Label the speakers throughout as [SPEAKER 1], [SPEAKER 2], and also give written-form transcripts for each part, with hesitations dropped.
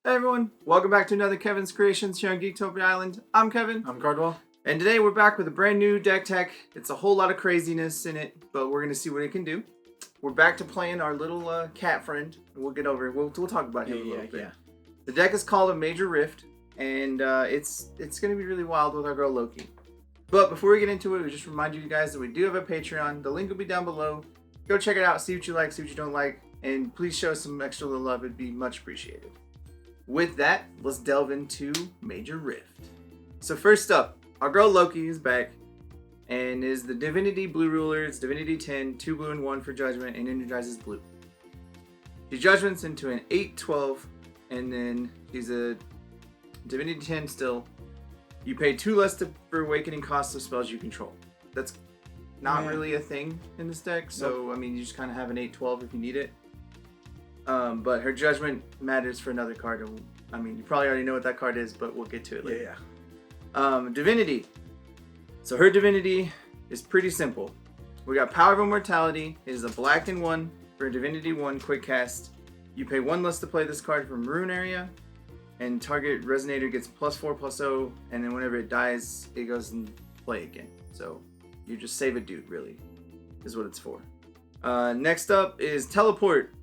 [SPEAKER 1] Hey everyone, welcome back to another Kevin's Kreations here on Geektopia Island. I'm Kevin.
[SPEAKER 2] I'm Cardwell.
[SPEAKER 1] And today we're back with a brand new deck tech. It's a whole lot of craziness in it, but we're going to see what it can do. We're back to playing our little cat friend. We'll get over it. We'll talk about him a little bit. The deck is called a Major Rift, and it's going to be really wild with our girl Loki. But before we get into it, we just remind you guys that we do have a Patreon. The link will be down below. Go check it out, see what you like, see what you don't like, and please show us some extra little love. It'd be much appreciated. With that, let's delve into Major Rift. So first up, our girl Loki is back and is the Divinity Blue Ruler. It's Divinity 10, 2 blue and 1 for Judgment, and energizes blue. She Judgments into an 8/12, and then she's a Divinity 10 still. You pay 2 less for awakening costs of spells you control. That's not really a thing in this deck, so I mean, you just kind of have an 8/12 if you need it. But her Judgment matters for another card. I mean, you probably already know what that card is, but we'll get to it later. Divinity. So her Divinity is pretty simple. We got Power of Immortality. It is a black and 1 for a Divinity 1 quick cast. You pay 1 less to play this card from Maroon area, and target Resonator gets +4/+0, and then whenever it dies, it goes and play again. So you just save a dude, really, is what it's for. Next up is Teleport.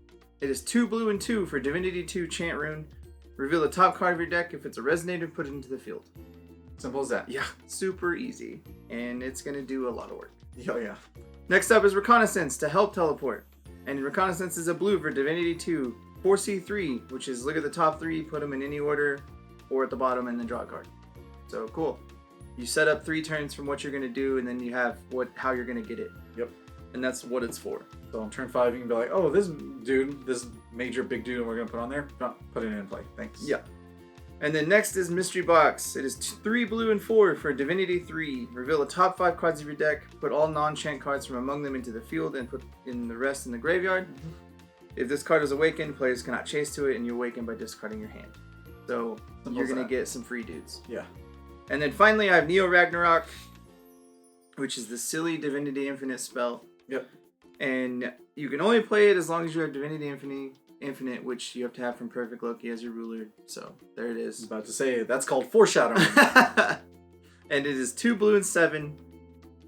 [SPEAKER 1] It is 2 blue and 2 for Divinity 2 Chant Rune. Reveal the top card of your deck. If it's a Resonator, put it into the field.
[SPEAKER 2] Simple as that.
[SPEAKER 1] Yeah, super easy. And it's going to do a lot of work.
[SPEAKER 2] Oh, yeah.
[SPEAKER 1] Next up is Reconnaissance to help teleport. And Reconnaissance is a blue for Divinity 2 4C3, which is look at the top 3, put them in any order, or at the bottom, and then draw a card. So cool. You set up 3 turns from what you're going to do, and then you have how you're going to get it.
[SPEAKER 2] Yep.
[SPEAKER 1] And that's what it's for.
[SPEAKER 2] So on turn 5, you can be like, oh, this dude, this major big dude we're going to put on there, put it in play. Thanks.
[SPEAKER 1] Yeah. And then next is Mystery Box. It is 3 blue and 4 for Divinity 3. Reveal the top 5 cards of your deck. Put all non-chant cards from among them into the field and put in the rest in the graveyard. Mm-hmm. If this card is awakened, players cannot chase to it, and you awaken by discarding your hand. So you're going to get some free dudes.
[SPEAKER 2] Yeah. And
[SPEAKER 1] then finally, I have Neo Ragnarok, which is the silly Divinity Infinite spell.
[SPEAKER 2] Yep. And
[SPEAKER 1] you can only play it as long as you have Divinity Infinite, which you have to have from Perfect Loki as your ruler. So there it is.
[SPEAKER 2] I was about to say, that's called foreshadowing.
[SPEAKER 1] And it is 2 blue and 7,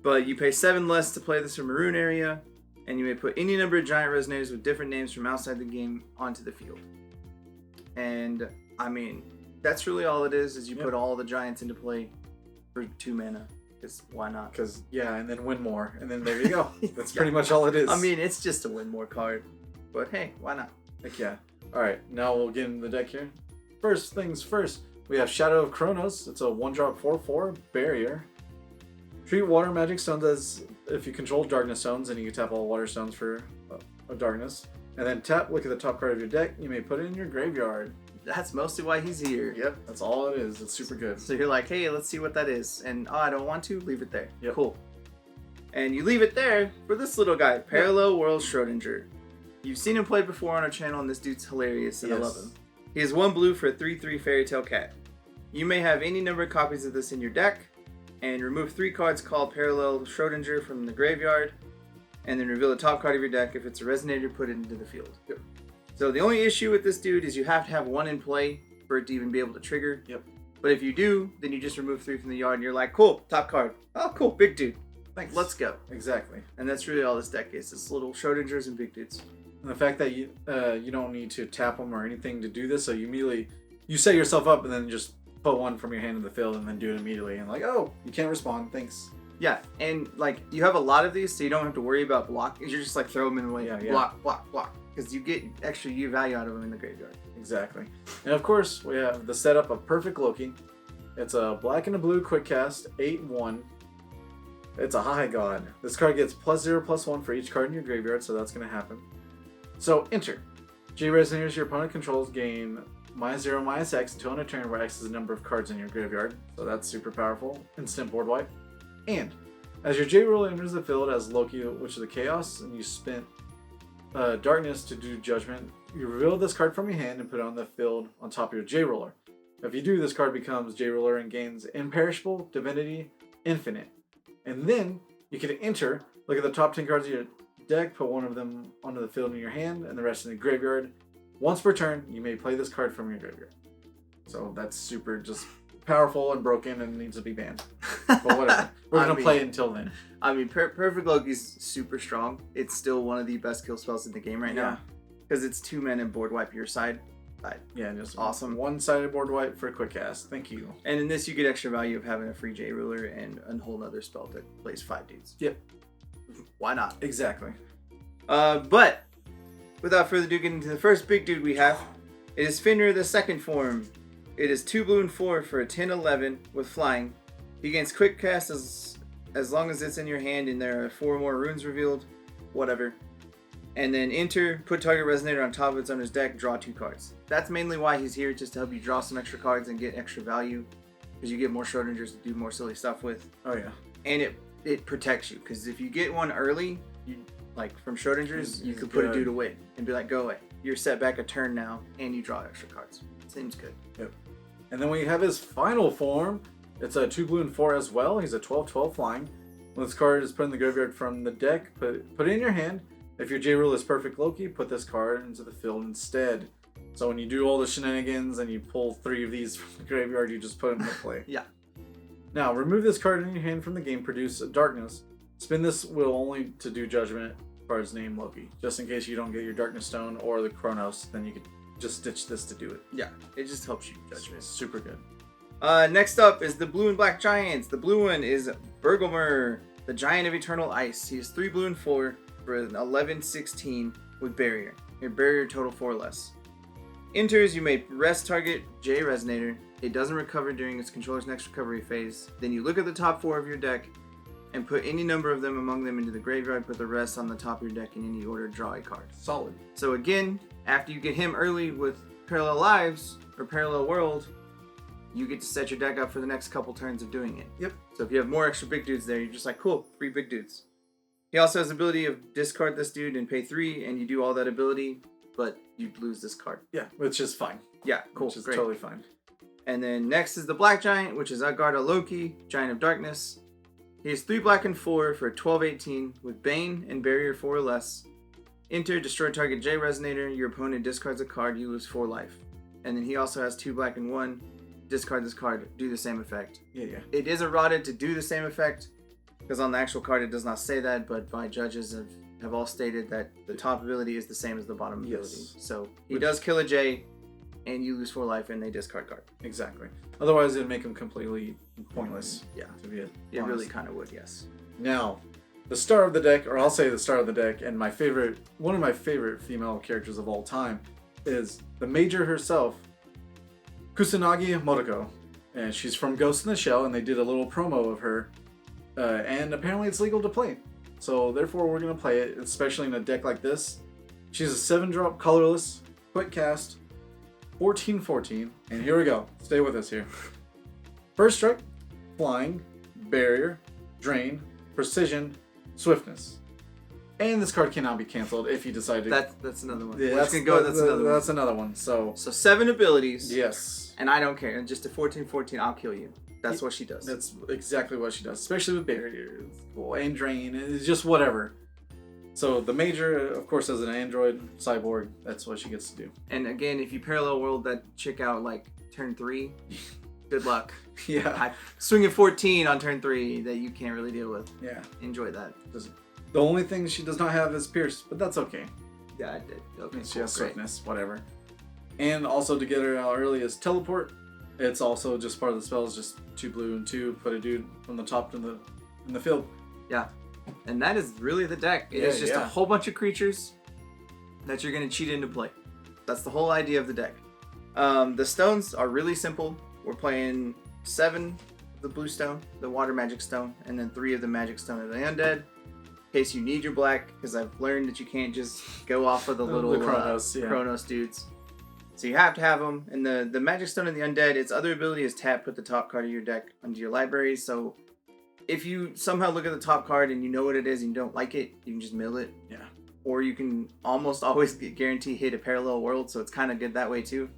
[SPEAKER 1] but you pay 7 less to play this from Maroon area, and you may put any number of giant Resonators with different names from outside the game onto the field. And I mean, that's really all it is you put all the giants into play for 2 mana. Because why not?
[SPEAKER 2] Because, and then win more. And then there you go. That's pretty much all it is.
[SPEAKER 1] I mean, it's just a win more card. But hey, why not?
[SPEAKER 2] Heck yeah. Alright, now we'll get into the deck here. First things first, we have Shadow of Chronos. It's a 1-drop 4/4 barrier. Treat water magic stones as if you control darkness stones, and you can tap all water stones for a darkness. And then look at the top card of your deck. You may put it in your graveyard.
[SPEAKER 1] That's mostly why he's here.
[SPEAKER 2] Yep, that's all it is. It's super good.
[SPEAKER 1] So you're like, hey, let's see what that is. And I don't want to, leave it there.
[SPEAKER 2] Yep.
[SPEAKER 1] Cool. And you leave it there for this little guy, Parallel World Schrodinger. You've seen him play before on our channel, and this dude's hilarious, and I love him. He is 1 blue for a 3/3 Fairy Tale Cat. You may have any number of copies of this in your deck, and remove 3 cards called Parallel Schrodinger from the graveyard, and then reveal the top card of your deck. If it's a Resonator, put it into the field.
[SPEAKER 2] Yep.
[SPEAKER 1] So the only issue with this dude is you have to have 1 in play for it to even be able to trigger.
[SPEAKER 2] Yep.
[SPEAKER 1] But if you do, then you just remove 3 from the yard, and you're like, cool, top card. Oh, cool, big dude.
[SPEAKER 2] Thanks.
[SPEAKER 1] Let's go.
[SPEAKER 2] Exactly.
[SPEAKER 1] And that's really all this deck is. It's little Schrodingers and big dudes.
[SPEAKER 2] And the fact that you don't need to tap them or anything to do this, so you set yourself up and then just put 1 from your hand in the field and then do it immediately. And like, oh, you can't respond. Thanks.
[SPEAKER 1] Yeah, and like you have a lot of these, so you don't have to worry about block. You're just like throw them in the way. Block, block, block. Because you get extra U value out of them in the graveyard.
[SPEAKER 2] Exactly. And of course, we have the setup of Perfect Loki. It's a black and a blue quick cast, 8/1. It's a high god. This card gets +0/+1 for each card in your graveyard, so that's going to happen. So enter. G Resonators your opponent controls gain -0/-X until on a turn where X is the number of cards in your graveyard. So that's super powerful. Instant board wipe. And as your J Ruler enters the field as Loki, which is the Chaos, and you spent Darkness to do Judgment, you reveal this card from your hand and put it on the field on top of your J Ruler. If you do, this card becomes J Ruler and gains Imperishable, Divinity, Infinite. And then you can enter, look at the top 10 cards of your deck, put 1 of them onto the field in your hand and the rest in the graveyard. Once per turn, you may play this card from your graveyard. So that's super just powerful and broken and needs to be banned. But whatever. We're going to play it until then.
[SPEAKER 1] I mean, Perfect Loki's super strong. It's still one of the best kill spells in the game right now. Because it's 2 men and board wipe your side.
[SPEAKER 2] Yeah, just
[SPEAKER 1] awesome.
[SPEAKER 2] One-sided board wipe for a quick cast. Thank you.
[SPEAKER 1] And in this, you get extra value of having a free J ruler and a whole other spell that plays 5 dudes.
[SPEAKER 2] Yep.
[SPEAKER 1] Why not?
[SPEAKER 2] Exactly.
[SPEAKER 1] But without further ado, getting to the first big dude we have. It is Fenrir, the second form. It is 2 blue and 4 for a 10/11 with flying. He gains quick cast as long as it's in your hand and there are 4 more runes revealed. Whatever. And then enter, put target resonator on top of its owner's deck, draw 2 cards. That's mainly why he's here, just to help you draw some extra cards and get extra value. Because you get more Schrodingers to do more silly stuff with.
[SPEAKER 2] Oh yeah.
[SPEAKER 1] And it protects you, because if you get one early, like from Schrodingers, you could put a dude away and be like, go away. You're set back a turn now, and you draw extra cards. Seems good.
[SPEAKER 2] Yep. And then we have his final form. It's a 2 blue and 4 as well. He's a 12/12 flying. When this card is put in the graveyard from the deck, put it in your hand. If your J rule is Perfect Loki, put this card into the field instead. So when you do all the shenanigans and you pull 3 of these from the graveyard, you just put them into play.
[SPEAKER 1] Yeah.
[SPEAKER 2] Now, remove this card in your hand from the game, produce a darkness. Spin this will only to do judgment card's name Loki. Just in case you don't get your Darkness Stone or the Chronos, then you could just stitch this to do it.
[SPEAKER 1] Yeah, it just helps you judgment.
[SPEAKER 2] Super good.
[SPEAKER 1] Next up is the blue and black giants. The blue one is Bergelmir, the giant of eternal ice. He is 3 blue and 4 for an 11/16 with barrier. Your barrier total 4 or less. Enters, you may rest target J Resonator. It doesn't recover during its controller's next recovery phase. Then you look at the top 4 of your deck and put any number of them among them into the graveyard. Put the rest on the top of your deck in any order. Draw a card.
[SPEAKER 2] Solid.
[SPEAKER 1] So again, after you get him early with Parallel Lives or Parallel World, you get to set your deck up for the next couple turns of doing it.
[SPEAKER 2] Yep.
[SPEAKER 1] So if you have more extra big dudes there, you're just like, cool, 3 big dudes. He also has the ability of discard this dude and pay 3, and you do all that ability, but you lose this card.
[SPEAKER 2] Yeah, which is fine.
[SPEAKER 1] Yeah, cool.
[SPEAKER 2] Which is
[SPEAKER 1] great.
[SPEAKER 2] totally fine.
[SPEAKER 1] And then next is the Black Giant, which is Utgarda Loki, Giant of Darkness. He is 3 black and 4 for a 12/18 with Bane and Barrier 4 or less. Enter, destroy target J Resonator. Your opponent discards a card, you lose 4 life. And then he also has 2 black and 1. Discard this card, do the same effect.
[SPEAKER 2] Yeah.
[SPEAKER 1] It is eroded to do the same effect, because on the actual card it does not say that, but my judges have all stated that the top ability is the same as the bottom ability. So he does kill a J, and you lose 4 life, and they discard card.
[SPEAKER 2] Exactly. Otherwise, it'd make him completely pointless.
[SPEAKER 1] Yeah.
[SPEAKER 2] To be honest.
[SPEAKER 1] It really kind of would, yes.
[SPEAKER 2] Now, the star of the deck, or I'll say the star of the deck, and one of my favorite female characters of all time, is the Major herself, Kusanagi Motoko. And she's from Ghost in the Shell, and they did a little promo of her. And apparently it's legal to play. So therefore we're going to play it, especially in a deck like this. She's a 7-drop colorless, quick cast, 14/14. And here we go. Stay with us here. First strike, flying, barrier, drain, precision, swiftness. And this card cannot be canceled if you decide to...
[SPEAKER 1] That's another one.
[SPEAKER 2] Yeah,
[SPEAKER 1] that's
[SPEAKER 2] another one. So 7
[SPEAKER 1] abilities.
[SPEAKER 2] Yes.
[SPEAKER 1] And I don't care. And just a 14/14, I'll kill you. That's what she does.
[SPEAKER 2] That's exactly what she does, especially with barrier and drain. It's just whatever. So the Major, of course, as an android cyborg, that's what she gets to do.
[SPEAKER 1] And again, if you parallel world that chick out like turn 3, good luck.
[SPEAKER 2] Yeah.
[SPEAKER 1] Swing at 14 on turn 3 that you can't really deal with.
[SPEAKER 2] Yeah.
[SPEAKER 1] Enjoy that.
[SPEAKER 2] The only thing she does not have is Pierce, but that's okay.
[SPEAKER 1] Yeah, I did. Okay,
[SPEAKER 2] she has swiftness, whatever. And also to get her out early is Teleport. It's also just part of the spell, is just 2 blue and 2, put a dude from the top in the field.
[SPEAKER 1] Yeah. And that is really the deck. It's just a whole bunch of creatures that you're going to cheat into play. That's the whole idea of the deck. The stones are really simple. We're playing 7 of the blue stone, the water magic stone, and then 3 of the magic stone of the undead. In case you need your black, because I've learned that you can't just go off of the little Chronos dudes. So you have to have them. And the magic stone and the undead, its other ability is tap, put the top card of your deck onto your library. So if you somehow look at the top card and you know what it is and you don't like it, you can just mill it.
[SPEAKER 2] Yeah.
[SPEAKER 1] Or you can almost always guarantee hit a parallel world, so it's kind of good that way too.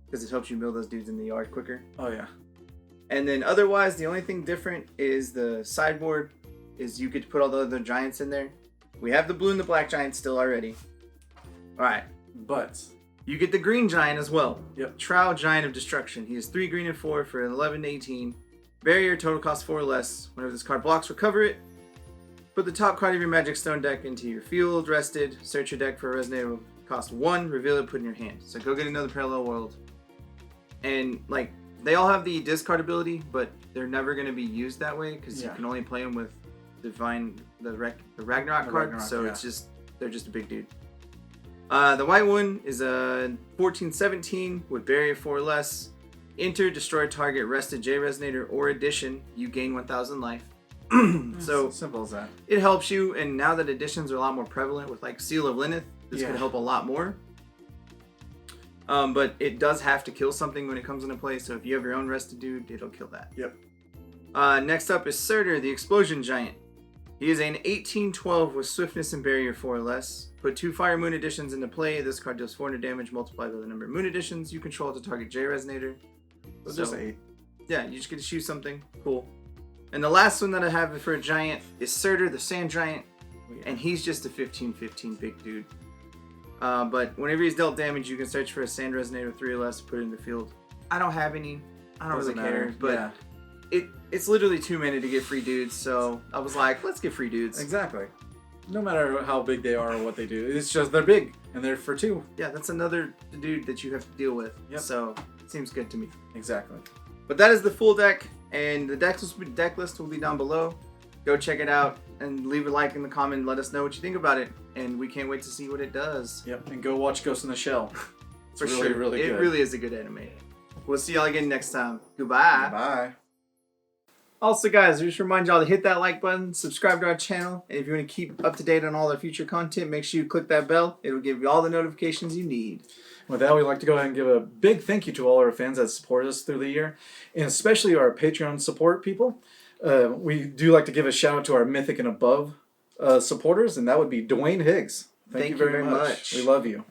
[SPEAKER 1] Because it helps you mill those dudes in the yard quicker.
[SPEAKER 2] Oh yeah. And
[SPEAKER 1] then otherwise, the only thing different is the sideboard. Is you get to put all the other giants in there. We have the blue and the black giants still already. Alright.
[SPEAKER 2] But
[SPEAKER 1] You get the green giant as well.
[SPEAKER 2] Yep.
[SPEAKER 1] Trow Giant of Destruction. He is 3 green and 4 for 11 to 18. Barrier, total cost 4 or less. Whenever this card blocks, recover it. Put the top card of your Magic Stone deck into your field, rested. Search your deck for a Resonator, cost 1. Reveal it, put in your hand. So go get another Parallel World. And, like, they all have the discard ability, but they're never going to be used that way because you can only play them with the Ragnarok card. So it's just, they're just a big dude. The white one is a 14-17 with barrier 4 or less. Enter, destroy target rested J Resonator or addition. You gain 1,000 life. So
[SPEAKER 2] simple as that.
[SPEAKER 1] It helps you, and now that additions are a lot more prevalent with like Seal of Lilith, this could help a lot more. But it does have to kill something when it comes into play. So if you have your own rested dude, it'll kill that.
[SPEAKER 2] Yep.
[SPEAKER 1] Next up is Surtr, the Explosion Giant. He is an 18-12 with swiftness and barrier 4 or less. Put 2 Fire Moon Editions into play. This card deals 400 damage multiplied by the number of Moon Editions you control to target J Resonator.
[SPEAKER 2] So just 8.
[SPEAKER 1] Yeah, you just get to shoot something. Cool. And the last one that I have for a giant is Surtr, the Sand Giant. And he's just a 15-15 big dude. But whenever he's dealt damage, you can search for a Sand Resonator 3 or less to put it in the field. I don't have any. I don't really care. But it's literally 2 mana to get free dudes, so I was like, let's get free dudes.
[SPEAKER 2] Exactly. No matter how big they are or what they do, it's just they're big and they're for 2.
[SPEAKER 1] Yeah, that's another dude that you have to deal with.
[SPEAKER 2] Yep.
[SPEAKER 1] So it seems good to me.
[SPEAKER 2] Exactly.
[SPEAKER 1] But that is the full deck, and the deck list will be down below. Go check it out and leave a like in the comment. Let us know what you think about it, and we can't wait to see what it does.
[SPEAKER 2] Yep. And go watch Ghost in the Shell. It's
[SPEAKER 1] for
[SPEAKER 2] really,
[SPEAKER 1] sure.
[SPEAKER 2] really good.
[SPEAKER 1] It really is a good anime. We'll see y'all again next time. Goodbye.
[SPEAKER 2] Bye.
[SPEAKER 1] Also, guys, I just remind y'all to hit that like button, subscribe to our channel, and if you want to keep up to date on all our future content, make sure you click that bell. It'll give you all the notifications you need.
[SPEAKER 2] With that, we'd like to go ahead and give a big thank you to all our fans that support us through the year, and especially our Patreon support people. We do like to give a shout out to our Mythic and Above supporters, and that would be Dwayne Higgs. Thank you very much. We love you.